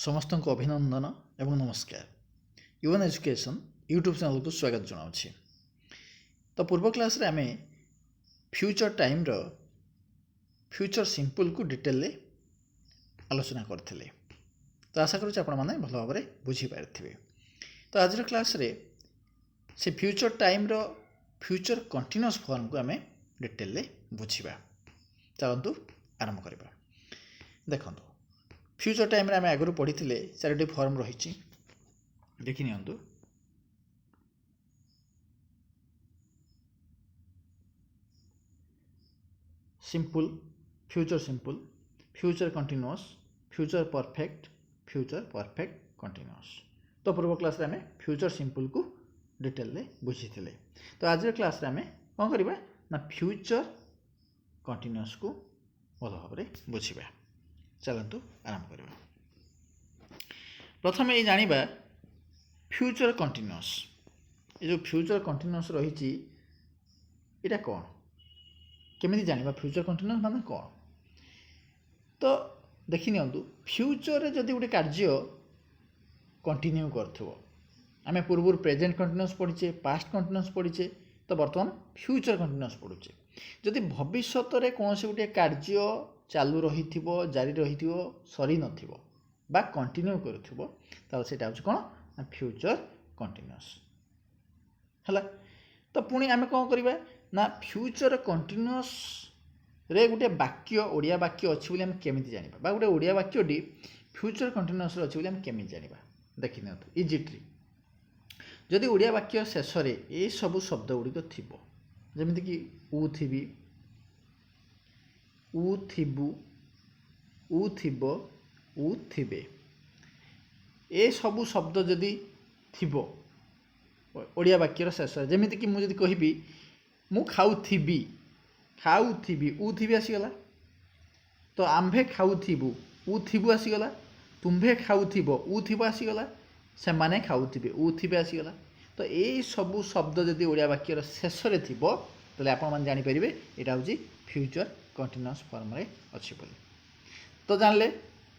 समस्त को अभिनंदन एवं नमस्कार। यूएन एजुकेशन यूट्यूब चैनल को स्वागत जनावि। तो पूर्व क्लास रे आमे फ्यूचर टाइम रो फ्यूचर सिंपल को डिटेल आलोचना करथिले। तो आशा करूँ आपण माने भल भाव में बुझी पारिथिबे। तो आज क्लास रे से फ्यूचर टाइम रो फ्यूचर कंटीन्यूअस फॉर्म को आमे डिटेल बुझिबा। चलतु आरंभ करबा। देखंतु फ्यूचर टाइम रे आमे आगु पढ़ी चारोटी फॉर्म रही देखि नियंतु। Simple, future simple, future continuous, future perfect continuous. तो पूर्व क्लास रे आमे फ्यूचर सिंपल को डिटेल बुझी। तो आज क्लास रे आमे कौन करबा ना फ्यूचर कंटीन्यूअस को भल भाव में बुझिबा। चलतु आरंभ करबा। प्रथम ये जानिबा फ्यूचर कंटीन्यूअस। ये जो फ्यूचर कंटीन्यूअस रही इटा कौन केमिति जानिबा फ्यूचर कंटीन्यूअस माने कौन। तो देखि नियंतु फ्यूचर रे जदि गोटे कार्य कंटिन्यू करथबो, आमे पूर्व प्रेजेंट कंटीन्यूअस पढ़िचे, पास्ट कंटीन्यूअस पढ़िचे, तो बर्तमान फ्यूचर कंटीन्यूअस पढ़ुचे। जदि भविष्यत रे कौन से गोटे कार्य चालू रही जारी रही सरी नथिबो बा कंटिन्यू करूथिबो ताले सेटा होछ कोन ना फ्यूचर कंटीन्यूअस हला। तो पुणी आमे कोन करिबा ना फ्यूचर कंटीन्यूअस रे गोटे वाक्य ओडिया वाक्य अछि बोली हम केमिति जानिबा बा गोटे ओडिया वाक्य डी फ्यूचर कंटीन्यूअस रे अछि बोली हम केमिति जानिबा। देखि नियंतु इजिटली जदि ओडिया वाक्य शेष रे ए सब शब्द गुडिक थिबो जेमिति कि उ थिबी, उ थिबु, उ थिबो, उ थिबे, ए सबु शब्द जदि थिबो ओडिया वाक्यर शेष जेमिति कि मु जदि कहिबी मु खाउथिबी, खाउथिबी, उ थिबी आसीगला। तो आम्भे खाउथिबु, उ थिबु आसीगला। तुम्भे खाउथिबो, उ थिबो आसीगला। सेमाने खाउथिबे, उ थिबे आसीगला। तो ए सबु शब्द जदि ओडिया वाक्यर शेष रे थिबो तले आपण मान जानि परिबे एटा होची फ्यूचर कंटीन्यूअस फॉर्म रे अछि बोली। तो जानले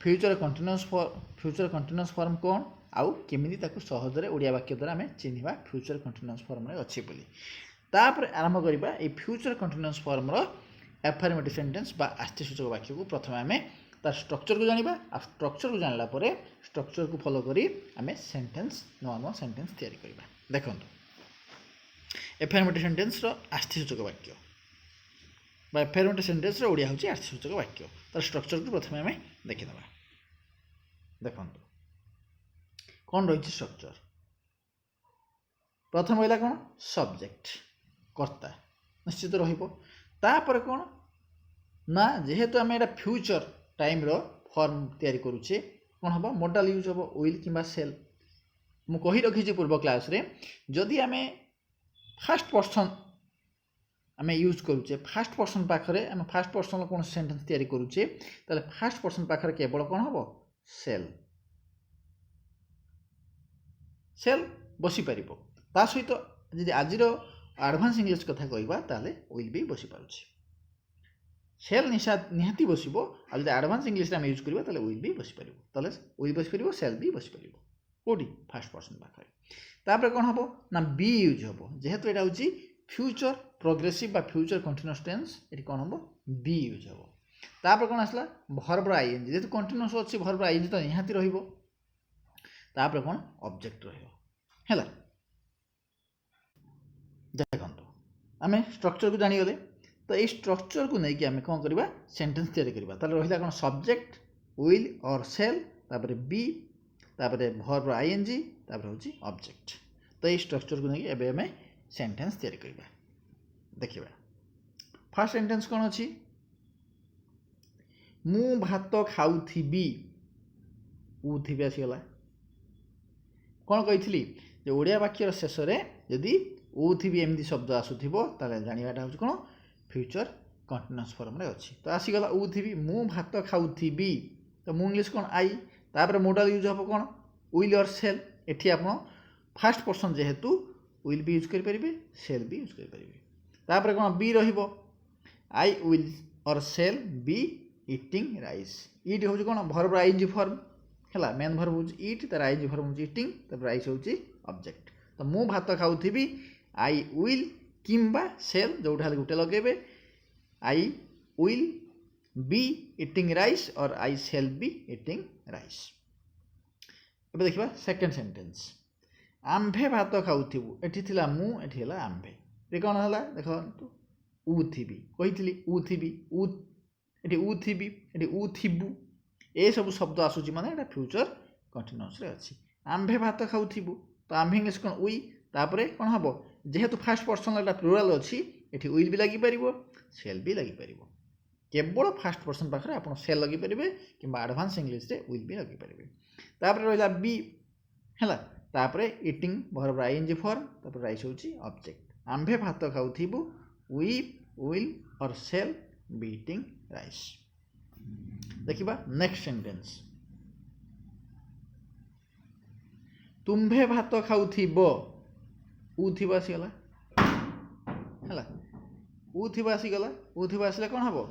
फ्यूचर कंटीन्यूअस फॉर्म कौन आउ केमिति ताकू सहज रे ओडिया वाक्य द्वारा हमें चिन्हिबा फ्यूचर कंटीन्यूअस फॉर्म रे अछि बोली। तापर आरंभ करिबा ए फ्यूचर कंटीन्यूअस फॉर्म रो एफर्मेटिव सेंटेंस बा आस्तिसूचक वाक्य को प्रथम हमें तार स्ट्रक्चर को जानिबा। आ स्ट्रक्चर को जानला परे स्ट्रक्चर को फॉलो करी हमें सेंटेंस नुआ सेंटेंस तैयारी करिबा। देखंतु एफर्मेटिव सेंटेंस रो आस्तिसूचक वाक्य बा एफर्मेटिव सेंटेंस रो ओडिया होची आस्तिसूचक वाक्य। तार स्ट्रक्चर को प्रथम हमें देखिदबा। देखंतु कौन रही स्ट्रक्चर। प्रथम होइला कौन सब्जेक्ट कर्ता निश्चित रहिबो। तापर कौन ना जेहेतु आम एटा फ्यूचर टाइम रो फॉर्म तैयारी करूचे कौन हम मॉडल यूज हम विल किंबा सेल। मु कहि रखी पूर्व क्लास रे जदि आम फर्स्ट पर्सन आम यूज करूचे फर्स्ट पर्सन पाखरे आम फर्स्ट पर्सन कौन सेंटेंस तैयारी करूचे ताले फर्स्ट पर्सन पाखरे केवल कौन हम सेल सेल बसी पारिबो। ता सहित जदि आजिर एडवांस इंग्लिश कथा कहबा ताले विल भी बसी पारुछि। सेल निहाती बसिबो आ जदि एडवांस इंग्लिश रे हम यूज करबा ताले विल भी बसी पारिबो। ताले विल बसी पारिबो सेल भी बसी पारिबो कोडी फर्स्ट पर्सन पाखरे। तापर कोन हबो ना बी यूज हबो जेहेतु एटा होची फ्यूचर प्रोग्रेसिव बा फ्यूचर कंटीन्यूअस टेंस एटी कोन हबो बी यूज हबो। तापर कोन आसला वर्ब आईएनजी जेहेतु कंटीन्यूअस अछि वर्ब आईएनजी तो निहाती रहिबो। तापर कोन ऑब्जेक्ट रहिबो हैला। देखंतु आमे स्ट्रक्चर को जानि गले। तो ये स्ट्रक्चर को लेकिन आम कौन करवा सेंटेंस तैयारी करवा। ताले रहिला कोन सब्जेक्ट विल और सेल तापर बी तापर वर्ब आईएनजी तापर होची ऑब्जेक्ट। तो ये स्ट्रक्चर को लेकिन एबे हमें सेंटेंस तैयारी करवा। देखिबा फर्स्ट सेंटेंस कौन अछि मु भात खाउथिबी, उ थिबे आसीगला। कौन कहिथिली जे ओडिया वाक्यर शेष रे यदि उ थिबी एमदी शब्द आसुथिबो ताले जानिबाटा होची कोन फ्यूचर कंटीन्यूअस फॉर्म रे अछि। तो आसीगला उ थिबी मु भात खाउथिबी। तो मु इंग्लिश कोन आई तापर मॉडल यूज हबो कोन विल और सेल। एठी आपण फर्स्ट पर्सन जेहेतु विल भी यूज करि परिबे सेल भी यूज करि परिबे। तापर कोन बी रहिबो आई विल और सेल बी ईटिंग राइस। ईट होची कोन वर्ब आईएनजी फॉर्म है मेन भर्ब हूँ इट तार आईएनजी भर्ब हूँ इटिंग तापर राइस हूँ ऑब्जेक्ट तो मु भात खाऊथी आई विल किंबा सेल जोटा गोटे लगे I will be eating rice और आई सेल बी इटिंग राइस अब देखा सेकेंड सेंटेंस आंभे भात खाऊथु एठी थिला मु एठी हला आंभे ये कौन है देखो उ थी कही उ एठी उ थी एठी उ थिबु ए सब शब्द आसूची माने एटा फ्यूचर कंटीन्यूअस रे अछि आंभे भात खाऊथिबु तो आंभे इंग्लिश कौन उई तापरे कौन हम जेहेतु फास्ट पर्सन एटा प्लुराल अच्छी एठी विल भी लगी पारिबो सेल भी लगी पारिबो केवल फास्ट पर्सन पाखरे आपण सेल लगी पारिबे किंबा एडवांस इंग्लिश रे विल भी लगी पारिबे तापरे रहला बी हैला तापरे इटिंग भर्ब आईएनजी फॉर्म तापरे राइस होची ऑब्जेक्ट आंभे भात खाऊथिबु वी विल और सेल बी इटिंग राइस देखिबा नेक्स्ट सेंटेंस तुम्भे भात खाऊथिबो उ थिबा आसीगला हैला उ थिबा आसीगला उ थिबा आसिले कोन हबो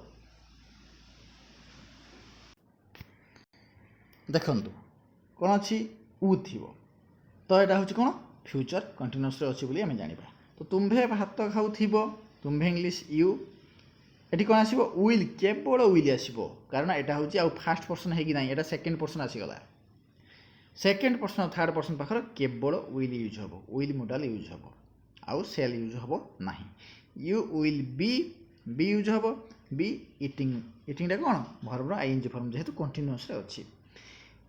देखंतु कोन अछि उ थिबो तो एटा होछि कोन फ्यूचर कंटीन्यूअस रे अछि बोली हम जानिबा तो तुम्भे भात खाऊथिबो तुम्भे इंग्लिश यू एटी कोन आसीबो विल केवल विल आसीबो कारण एटा होछि आ फास्ट पर्सन हेगी नाही एटा सेकंड पर्सन आसीगला सेकेंड पर्सन और थर्ड पर्सन पाखर केवल विल यूज हम विल मोडाल यूज हम आउ सेल यूज हम ना यू विल बी यूज हम बी इटिंग इटिंगटा कौन भर्बर आईएनजी फॉर्म जेहेतु कंटीन्यूअस रे अच्छी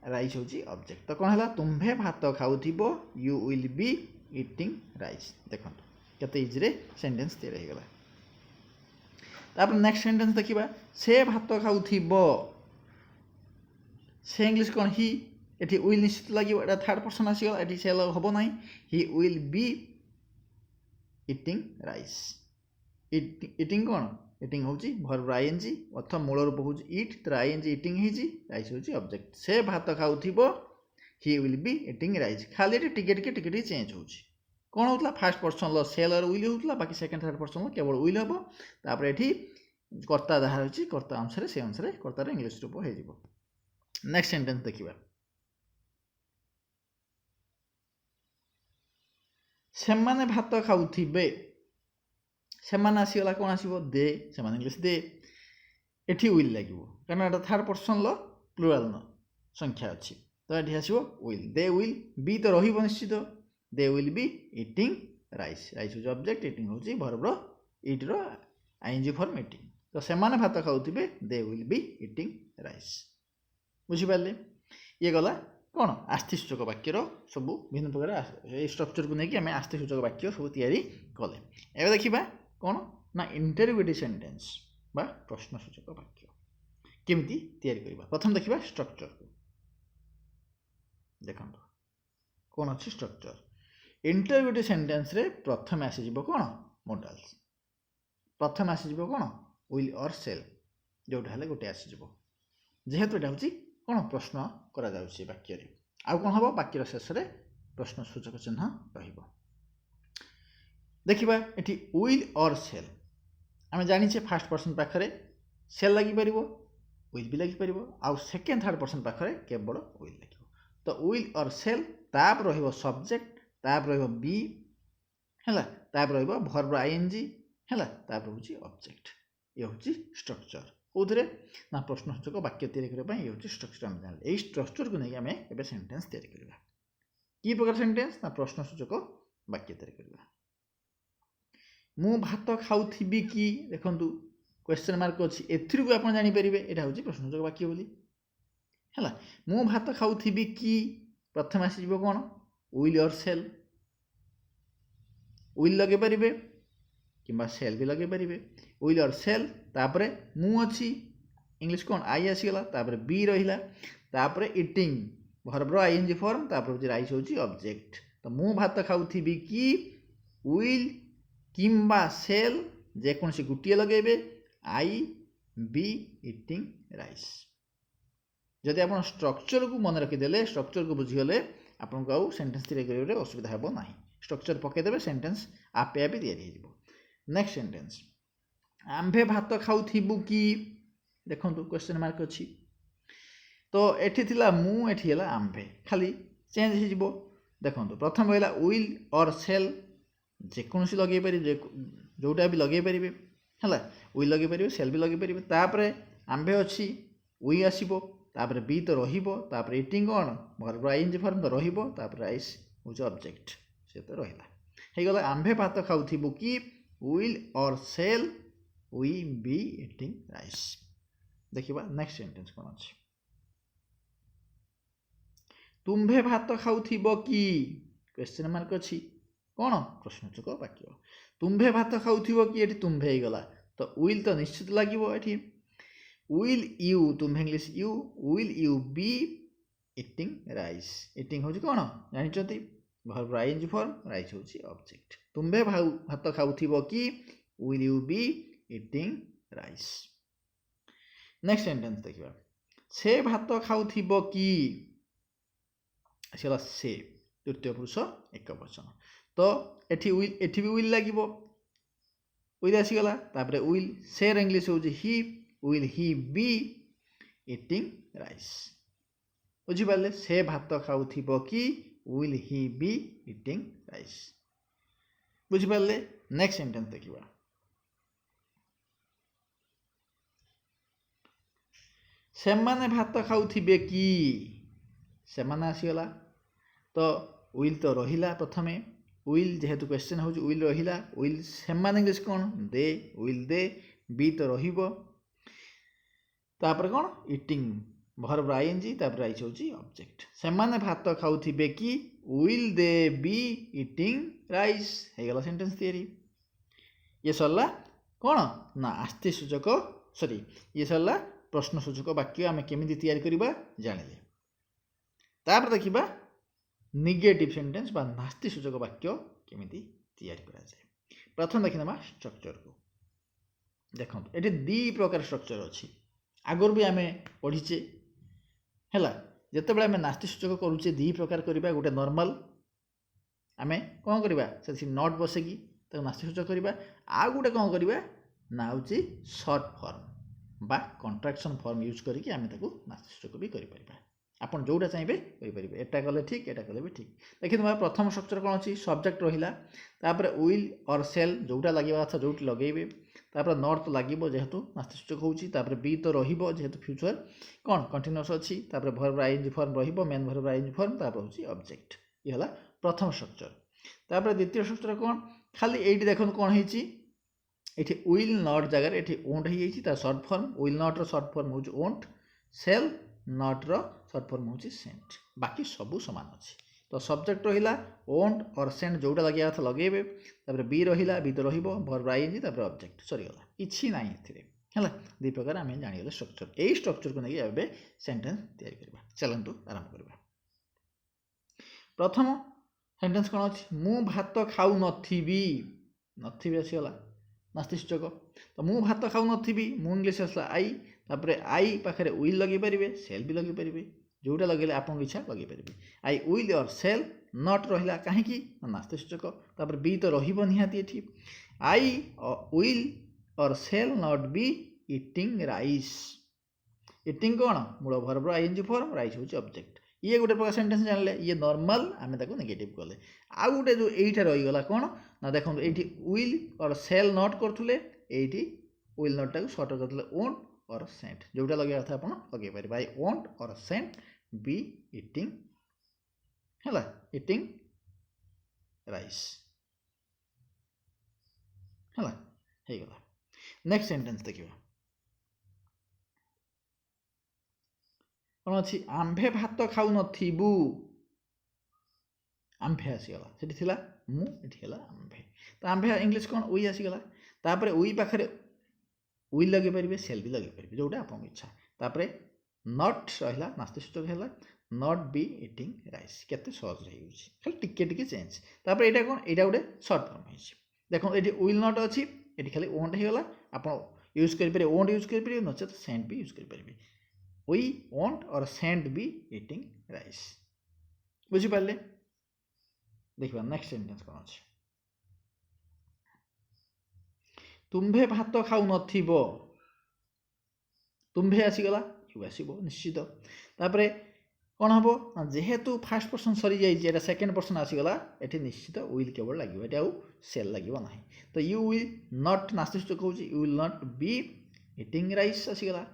राइस होची ऑब्जेक्ट तो कौन है तुम्भे भात खाऊथिबो you will be eating rice देखो केते इजी रे सेंटेंस तैयार हो गला तापर नेक्स्ट सेंटेंस देखिबा से भात खाऊथिबो से इंग्लिश कौन ही एटी विल निश्चित लगे एटा थर्ड पर्सन आसीगला एटी सेल हम ना he will be eating rice eating कौन इटिंग हूँ भर्ब आईएनजी अथवा मूल रूप हूँ इट तर आईएनजी इटिंग ही राइस हूँ ऑब्जेक्ट से भात खाऊथिबो he will be eating rice खाली टिके चेंज हो कौन होता फास्ट पर्सन सेल और विल होता बाकी सेकेंड थर्ड पर्सन केवल विल हम तापर एठी कर्ता जहाँ रही कर्ता अनुसार से अनुसार कर्तार इंग्लिश रूप हो नेक्स्ट सेंटेंस देखिबा सेमाने भात खाऊथिबे सेमाने आसीगला कौन आसीबो दे सेमाने इंग्लिश दे एठी विल लागिवो कारण एटा थर्ड पर्सन लो प्लुराल न संख्या अछि तो एठी आसीबो विल दे विल बी तो रहिबो निश्चित they will be eating rice rice is object eating होची भर्ब रो इट रो आईएनजी फॉर्म इटिंग तो सेमाने भात खाऊथिबे they will be eating rice बुझि पाले ये गला कौन आस्थिसूचक वाक्यर सब भिन्न प्रकार स्ट्रक्चर को लेकिन आम आस्थिसूचक वाक्य सब तैयारी कले एवं देखा कौन ना इंटररोगेटिव सेंटेंस बा प्रश्नसूचक वाक्य केमिति तैयारी करबा प्रथम देखिबा स्ट्रक्चर को देखंतु कौन अच्छी स्ट्रक्चर इंटररोगेटिव सेंटेंस रे प्रथम आसीजिवो कौन मॉडल्स प्रथम आसीजिवो कौन विल और सेल जोटा हेले गोटे आसीजिवो जेहेतु एटा होची कौन प्रश्न करा जाउछि वाक्य रे आउ कौन हम वाक्यर शेष में प्रश्नसूचक चिन्ह रहिबो देखिबा एठी विल और सेल आम जानिछे फास्ट पर्सन पाखरे सेल लगी पारिबो विल भी लगी पारिबो आउ सेकेंड थर्ड पर्सन पाखरे केवल विल लगिबो तो विल और सेल ताप रहिबो सब्जेक्ट ताप रहिबो बी हैला ताप रहिबो भर्ब आईएनजी हैला ताप होची ऑब्जेक्ट ये होची स्ट्रक्चर कौन ना प्रश्नसूचक वाक्य तैयारी करने ये हूँ स्ट्रक्चर आम जान यही स्ट्रक्चर को लेकिन आम ए सेंटेंस तैयारी करवा कि प्रकार सेंटेंस ना प्रश्नसूचक वाक्य तैयारी करवा मु भात खाऊथिबी कि देखंतु क्वेश्चन मार्क अच्छी एथरू भी आप जानीपर यहाँ हूँ प्रश्नसूचक वाक्य बोली है मु भात खाऊथिबी कि प्रथम आसीज कौन विल और सेल विल लगे पारे कि सेल भी लगे पारे विल और सेल तापरे मु अच्छी इंग्लिश कौन आई आसीगला तापरे बी रहिला तापरे इटिंग भर्बर आईएनजी फॉर्म तापर राइस होची ऑब्जेक्ट तो मु भात खाऊथिबी कि विल किंबा सेल जेकोसी गोटे लगेबे आई बी इटिंग राइस जदि आप स्ट्रक्चर को मन रखीदे स्ट्रक्चर को बुझीगले आपको आउ सेंटेंस तैयारी कर असुविधा हे ना स्ट्रक्चर पकईदे सेंटेंस आपे आपे तैयारी हो नेक्स्ट सेंटेंस आंभे भात खाऊथिबु कि देखो क्वेश्चन मार्क अच्छी तो एठी थिला मु एठी हला आंभे खाली चेंज हो जिवो देखंतु प्रथम हला विल और सेल जेकोसी लगे पारि जोटा भी लगे पारे है विल लगे पारे सेल भी लगे पारे तापरे आंभे अच्छी वी आसो तापर बी तो रहा इटिंग कौन भर्ब आईएनजी फॉर्म तो रहा राइस हूँ ऑब्जेक्ट से तो रहा गला आंभे भात खाऊ कि विल और shall we be eating rice देखा नेक्स्ट सेंटेंस कौन अच्छे तुम्भे भात खाऊ कि क्वेश्चन मार्क अच्छी कौन प्रश्नचक वाक्य तुम्भे भात खाऊ कि ये तुम्भे ही गला तो विल तो निश्चित लगे विल यू तुम्हें English you will you be eating rice eating हूँ कौन जानते भर्ब आईएनजी फॉर्म राइस हूँ ऑब्जेक्ट तुम्भे भात खाऊ कि will you be eating rice next sentence देखा से भात खाऊ कि से तृतीय पुरुष एक वचन तो एठी भी विल लगे विल आसीगला तापर विल सेर इंग्लिश हूँ he will he be eating rice बुझिपारे से भात खाऊ कि will he be eating rice बुझिपारे नेक्स्ट सेंटेंस देखा से माने भात खाऊ कि से माने आसीगला तो विल तो रहिला प्रथमे विल जेहेतु क्वेश्चन हो विल रहिला विल से माने इंग्लिश कौन दे विल दे बी तो रहिबो तापर कौन इटिंग भर्ब आईएनजी तापर राइस होची ऑब्जेक्ट से माने भात खाऊ कि will they be eating rice हे गला सेंटेंस थियरी ये सरला कौन ना आस्ति सूचक सॉरी ये सरला प्रश्न सूचक वाक्य आमे केमिति तैयारी करबा जानिले तापर देखिबा नेगेटिव सेंटेंस बा नास्ति सूचक वाक्य केमिति तैयारी करा जाए प्रथम देखिनेमा स्ट्रक्चर को देखंतु एठी दी प्रकार स्ट्रक्चर अछि आगर भी आमे पढ़ीचे हैला जेतेबेले आमे नास्ति सूचक करूचे दी प्रकार करबा गोटे नॉर्मल आमे कोन करबा से नॉट बसेगी तो नास्ति सूचक करबा आ गोटे कोन करबा ना होची शॉर्ट फॉर्म बा कॉन्ट्रैक्शन फॉर्म यूज करके आमे ताको नास्ति सूचक भी करि परिबा आपन जोटा चाहिए करें एटा कले ठीक एटा कले भी ठीक देखिए तुम्हारा प्रथम स्ट्रक्चर कौन अच्छी सब्जेक्ट रहा तापर विल और सेल जोटा लगे अच्छा जो लगे तापर नॉट तो लगे जेहेतु नास्ति सूचक होती बी तो रेतु फ्यूचर कौन कंटिन्यूअस अच्छी verb I N G form main verb I N G form हूँ ऑब्जेक्ट ये है प्रथम स्ट्रक्चर तापर द्वितीय स्ट्रक्चर कौन खाली ये देखो कौन होती ये विल नॉट जगह ये ओंट हो short form will not short form हूँ ओंट सेल नॉट रो सर्ट फॉर्म हूँ सेंट बाकी सबू सामान अच्छी तो सब्जेक्ट रहा ओंट और सेंट जोटा लगे था लगे बी रहा बी तो भर्ब आईएनजी ऑब्जेक्ट सरीगला किसी ना है दी प्रकार आम जानीगले स्ट्रक्चर यही स्ट्रक्चर को लेकिन एवं सेंटेंस तैयारी करवा चलतु आरंभ करवा प्रथम सेंटेंस कौन अच्छी मु भात खाऊ नथी आसीगला नास्ति सूचक तो मु भात खाऊ नथी मु इंग्लिश आसला आई तापर आई पाखे विल लगे पारे सेल भी लगे पारे जोटा लगे आप इच्छा लगे पारे आई विल और सेल नॉट रहा कहीं नास्ति सूचक तापर बी तो रहाती ये आई विल और shall not be eating rice eating कौन मूल भर्ब आईएनजी फॉर्म राइस हूँ ऑब्जेक्ट ये गोटे प्रकार सेंटेंस जानले ये नॉर्मल आम नेगेटिव कले आउ गोटे जो यहीटा रहीगला कौन ना देखो ये विल और सेल नॉट करुले ये विल नॉट टाक सर्ट करते ओंट और सेंट जोटा लगे था आप लगे पारे आई ओंट और सेंट बी इटिंग है इटिंग राइस है गला नेक्स्ट सेंटेंस देखिए कौन अच्छी आंभे भात खाऊ नथिबु आंभे आसीगला से मु ये आंभे तो आंभे इंग्लिश कौन वी आसीगला तापर वी पाखे विल लगे पारे सेल भी लगे पारे जोटा आप इच्छा तापर नॉट रहा नास्ति सूचक है नॉट बी इटिंग राइस केते सहज रही खाली टिके टिके चेंज तापर यहाँ कौन यहाँ गोटे सर्ट फॉर्म हो देखो ये विल नॉट अच्छी ये खाली ओंट होगा आप यूज करें ओंट यूज करें नचेत सेंट भी यूज करें वी ओंट और सेंट बी इटिंग राइस बुझिपारे देखा नेक्स्ट सेंटेंस कौन अच्छे तुम्भे भात खाऊ नथिबो तुम्भे आसीगला यू आसो निश्चित तापर कौन हम जेहेतु फास्ट पर्सन सरी जाइए सेकेंड पर्सन आसीगला ये निश्चित विल केवल लगे ये आउ सेल लगे ना तो यू विल नॉट नास्ति सूचक हो you will not be eating rice आसीगला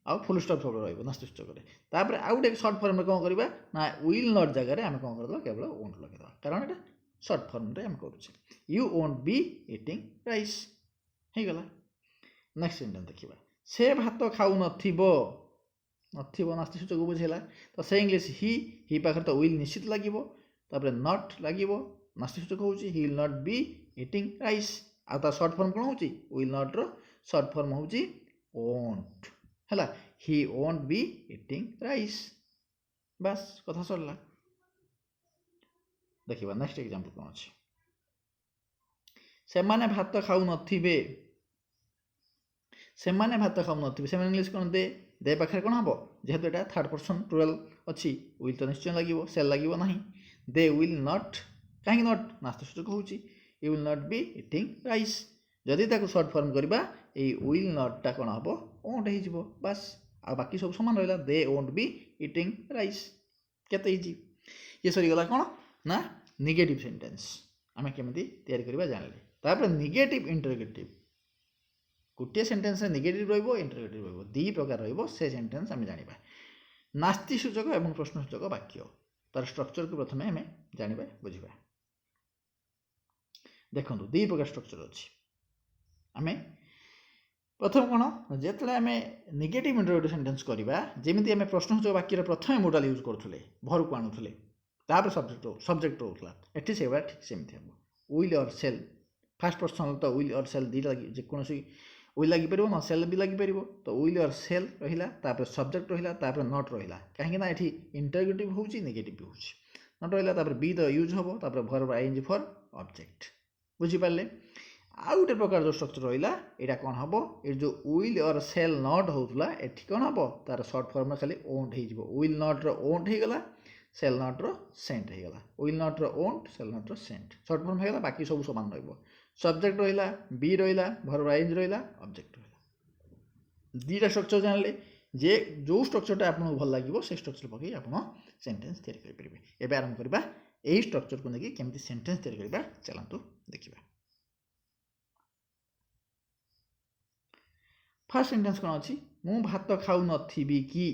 आउ फुल स्टॉप सब रही नास्ति सूचक तापर आउ गोटे सर्ट फर्म कौन करवा ना विल नॉट जगह आम कौन करदे केवल वोंट लगेदा कारण ये सर्ट फर्म रे आम करुचे you won't be eating rice हो गला नेक्स्ट सेंटेंस देखिबा से भात खाऊ नथिबो नथिबो नास्ति सूचक बुझेला तो से इंग्लिश ही पाखर तो विल निश्चित लागिबो तापर नॉट लागिबो नास्ति सूचक होउची he will not be eating rice आ ता शॉर्ट फॉर्म कोन होउची विल नॉट रो शॉर्ट फॉर्म होउची वोंट हला he won't be eating rice बस कथा सरला देखिबा नेक्स्ट एग्जांपल कोन अछि से माने भात खाऊ नथिबे से माने भात खाऊ नथिबे से माने इंग्लिश कोन दे पाखे कौन हम जेहेतु यहाँ थर्ड पर्सन प्लुराल अच्छी विल तो निश्चय लगे सेल लगे ना दे विल नॉट कहीं नॉट नास्ति सूचक होउची you will not be eating rice जदि ताको शॉर्ट फॉर्म करबा ए विल नॉटटा कौन हम वोंट हो बस आ बाकी सब समान रहा they won't be eating rice केते इजी ये सरीगला कौन ना नेगेटिव सेंटेंस आम केमी तैयारी करवा जानले तापर नेगेटिव इंटरोगेटिव गोटे सेंटेंस नेगेटिव रहिबो इंटरोगेटिव रहिबो दी प्रकार रहिबो से सेंटेंस आम जानिबा नास्ति सूचक एवं प्रश्न सूचक वाक्य तार स्ट्रक्चर को प्रथमे आम जानिबा बुझिबा देखंतु दी प्रकार स्ट्रक्चर अछि आम प्रथम कौन जेतले आम नेगेटिव इंटरोगेटिव सेंटेंस करबा जेमिति आम प्रश्न सूचक वाक्य प्रथमे मोडाल यूज करथुले भर को आणुथुले तापर सब्जेक्ट रोला एठी सेबा ठीक सेमिति हम विल और सेल फास्ट पर्सन तो विल और सेल दी लगी जेकोसी विल लगी पार ना सेल भी लगी पार तो विल और सेल रहा सब्जेक्ट रहा नॉट रहा कहीं ये इंटरोगेटिव हो नेगेटिव हो नॉट रहा बी द यूज हम भर आईएनजी फॉर ऑब्जेक्ट बुझीपारे आउ गोटे प्रकार जो स्ट्रक्चर रहा यहाँ कौन हम ये जो विल और सेल नॉट होता ये कौन हम तार सर्ट फॉर्म खाली ओंट हो विल नॉट रोंट होगला सेल नॉट रो सेंट होगला विल नॉट रोंट shall not row shan't short form होगला बाकी सब सामान रहा सब्जेक्ट रहा बी रहा भर आईएनजी रहा ऑब्जेक्ट रहा दीटा स्ट्रक्चर जानले जे जो स्ट्रक्चरटा आपको भल लगे से स्ट्रक्चर पकई आप सेंटेंस तैयारी करेंगे एवं आरंभ करवा यही स्ट्रक्चर को लेकिन केमती सेंटेंस तैयारी करवा चलतु देखा फर्स्ट सेंटेंस कौन अच्छी मु भात खाऊ नथिबी कि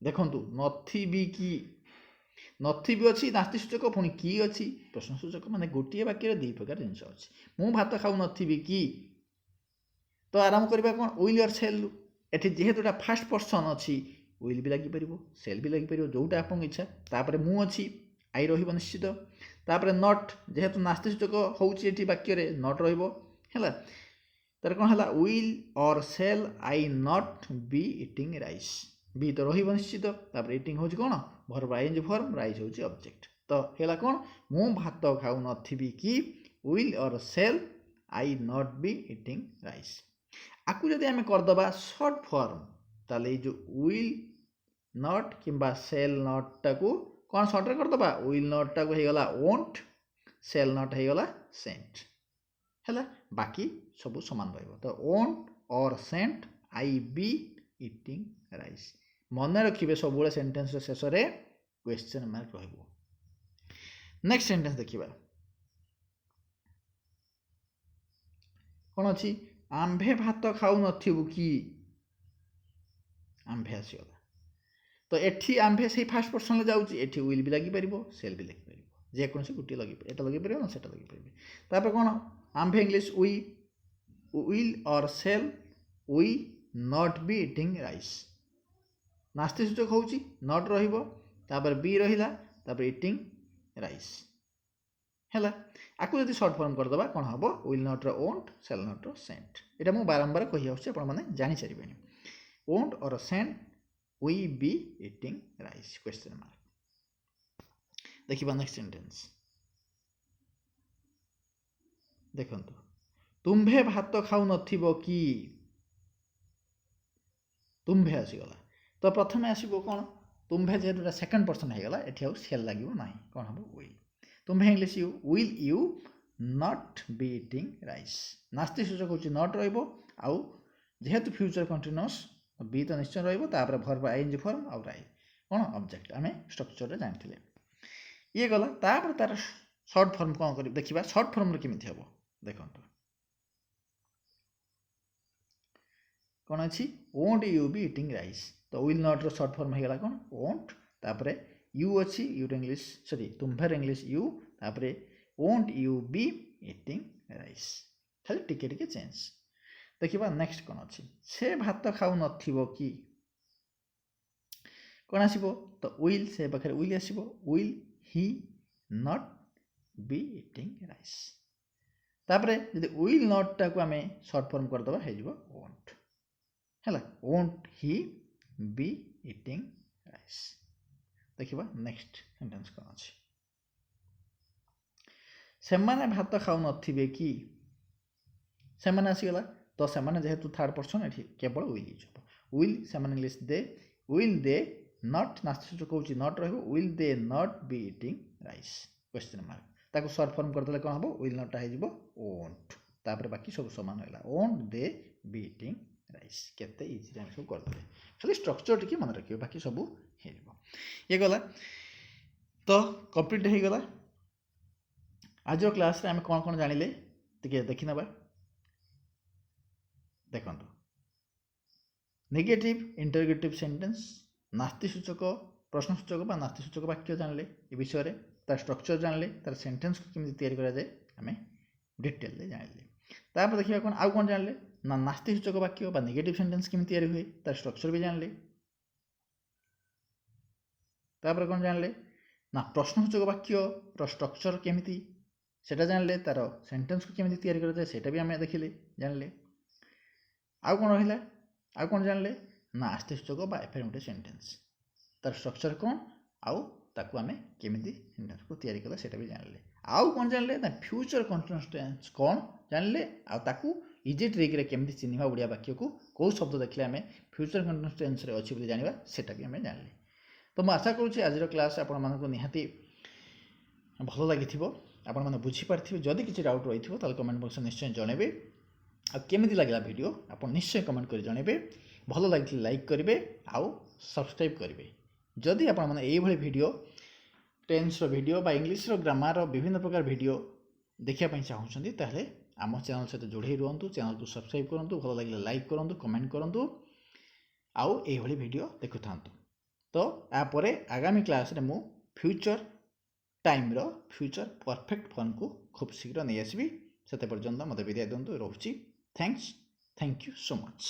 देखंतु नथिबी कि नथिबी अच्छी नास्ति सूचक पुणी कि अच्छी प्रश्न सूचक माने गोटे वाक्य दी प्रकार जिनस अच्छी मु भात खाऊ नथिबी कि तो आरंभ करवा कौन विल और सेल एठी जेहेतु फास्ट पर्सन अच्छी विल भी लगी पार सेल भी लगी पार जोटा आप इच्छा तापर मु अच्छी आई रही निश्चित तापर नॉट जेहेतु नास्ति सूचक होची वाक्य नॉट रहा तर कौन है विल और shall I not be eating rice be तो रही निश्चित तापर इटिंग हूँ कौन भर आईएनजी फॉर्म राइस हूँ ऑब्जेक्ट तो है कौन मु भात खाऊ नथिबी कि विल और shall I not be eating rice आपको जब आम करदे सर्ट फॉर्म ताले जो विल नॉट किंबा सेल नॉट को कौन सर्ट रे करदे विल नॉट टाक होगला वोंट सेल नॉट होगला सेंट है बाकी सब सामान रहा तो वोंट और shan't I be eating rice मन रखिए सब सेंटेंस शेष में क्वेश्चन मार्क रहिबो नेक्स्ट सेंटेंस देखिबा कौन अच्छी आंभे भात खाऊ नथिबु कि आंभे आसीगला तो एठी आंभे से फास्ट पर्सन ले जाउची एठी विल भी लगी पारिबो सेल भी लगी पारिबो जे कोनसे गुटी लगी एटा लगी पारिबो ना सेटा लगी पारिबो तापर कोन आंभे इंग्लिश वी विल और shall we not be eating rice नास्ति सूचक होउची नॉट रहिबो तापर बी रहिला तापर इटिंग राइस हैला आपको जब सर्ट फॉर्म करदे कौन हम विल नॉट रोंट सेल नॉट रो सेंट यहाँ मुझे बारंबार कही आपने जानीसारे वोंट और shan't we be eating rice question mark देखिबा नेक्स्ट सेंटेंस देखंतु तुम्भे भात खाऊ नथिबो कि तुम्भे आसीगला तो प्रथम आसो कौन तुम्भे जेहेतु सेकेंड पर्सन होगला ये सेल लगे ना कौन हम विल तुम्भे English you will you not be eating rice नास्ति सूचक हूँ नॉट रहिबो आउ जेहेतु फ्यूचर कंटिन्यूअस बी तो निश्चय रहा भर्ब आईएनजी फॉर्म और आई कौन ऑब्जेक्ट आम स्ट्रक्चर जानते ये गला तापर तार शॉर्ट फॉर्म कौन कर देखा शॉर्ट फॉर्म केमी हम देखो कौन अच्छी won't you be eating rice तो विल नॉट रो शॉर्ट फॉर्म होगा कौन वोंट तापर यू अच्छी यू इंग्लिश सॉरी तुम्हार इंग्लिश यू तापर won't you be eating rice खाली टिके टिके चेंज देखा नेक्स्ट कौन अच्छी से भात खाऊ नथिबो कि कौन आसो तो विल से पाखे विल आसो will he not be eating rice तापर जब विल नॉट टाक आम शॉर्ट फॉर्म करदे हो वोंट है won't he be eating rice देखा नेक्स्ट सेंटेंस कौन अच्छी सेमाने भात खाऊ नथिबे कि सेमाने आसीगला तो सेमाने जेहेतु थर्ड पर्सन ये केवल विल यूज हो विल सेमाने English they will they not नास्ति सूचक कौन नॉट रही will they not be eating rice question mark ताको शॉर्ट फॉर्म करदे कौन हम विल नॉट हो वोंट तापर बाकी सब सामान है won't they be eating rice केते इजी आम सब करदे खाली स्ट्रक्चर टी मन रखिए बाकी सब ये गला तो कंप्लीट हो गला आज क्लास रे आम कौन कौन जानिले टिके देखि नबा देखो नेगेटिव इंटरगेटिव सेंटेंस नास्ति सूचक प्रश्न सूचक बा नास्ति सूचक वाक्य जानले ए विषय में तार स्ट्रक्चर जानले तार सेंटेंस को केमि तैयारी करा जाए आम डिटेल रे जानले तापर देखिए कौन आउ कौन जानले ना नास्ति सूचक वाक्य बा नेगेटिव सेंटेंस केमि तैयारी हुए तार स्ट्रक्चर भी जानले तापर कौन जानले ना प्रश्न सूचक वाक्य रो स्ट्रक्चर केमिति सेटा जानले तार सेंटेंस को केमिति तैयारी करा जाए सेटा भी आम देखिले जानले आउ कौन रहा आउ कौन जानले ना आस्ति सूचक बा एफर्मेटिव सेंटेंस तार स्ट्रक्चर कौन आउ ताकू आम केमिति सेंटेंस को तैयारी कला सेटा भी जानले आउ कौन जानले ना फ्यूचर कंटीन्यूअस टेंस कौन जानले आउ ताकू इजी ट्रिक रे केमिति चिन्हवा ओडिया वाक्य को कौ शब्द देखले आम फ्यूचर कंटीन्यूअस टेंस रे अछि बोली जानिबा सेटा भी आम जानले तो मैं आशा करूँ आज क्लास आपण मानक निहाती भल लगी आपण मैंने बुझीपारे जदि किसी डाउट रही है कमेंट बॉक्स में निश्चय जनइबे केमिति लगे वीडियो आप निश्चय कमेंट कर जनइबे भल लगी लाइक करेंगे आउ सब्सक्राइब करेंगे जदि आपण मैंने ये वीडियो टेन्स वीडियो बा इंग्लिश ग्रामर विभिन्न प्रकार वीडियो देखा चाहूँगी ताहले आम चैनल सहित जोड़े रुहतु चैनल को सब्सक्राइब करूँ भल लगे लाइक करूँ कमेंट करूँ आउ ये वीडियो देखु था तो यापर आगामी क्लास रे मु फ्यूचर टाइम रो फ्यूचर परफेक्ट फॉर्म को खूब शीघ्र नहीं आसबि से पर्यंत मत विदाय दिंतु रोची thanks thank you so much.